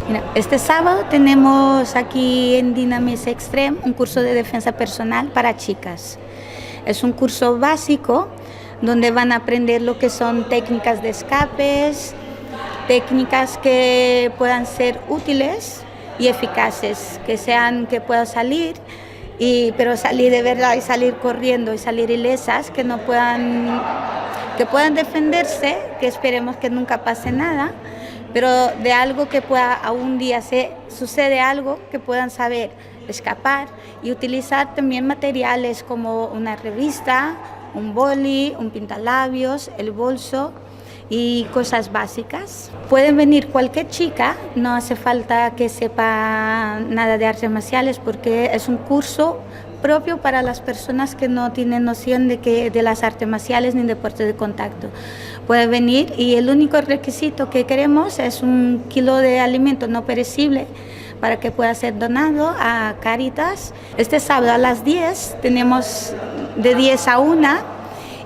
Mira, este sábado tenemos aquí en Dynamis Extreme un curso de defensa personal para chicas. Es un curso básico donde van a aprender lo que son técnicas de escapes, técnicas que puedan ser útiles y eficaces, que puedan salir, pero salir de verdad y salir corriendo y salir ilesas, que puedan defenderse, que esperemos que nunca pase nada, pero de algo que pueda, a un día sucede algo, que puedan saber escapar y utilizar también materiales como una revista, un boli, un pintalabios, el bolso y cosas básicas. Pueden venir cualquier chica, no hace falta que sepa nada de artes marciales porque es un curso propio para las personas que no tienen noción de las artes marciales ni deportes de contacto. Puede venir y el único requisito que queremos es 1 kilo de alimento no perecible para que pueda ser donado a Cáritas. Este sábado a las 10 tenemos de 10 a 1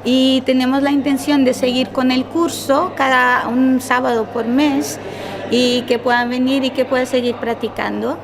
y tenemos la intención de seguir con el curso un sábado por mes y que puedan venir y que puedan seguir practicando.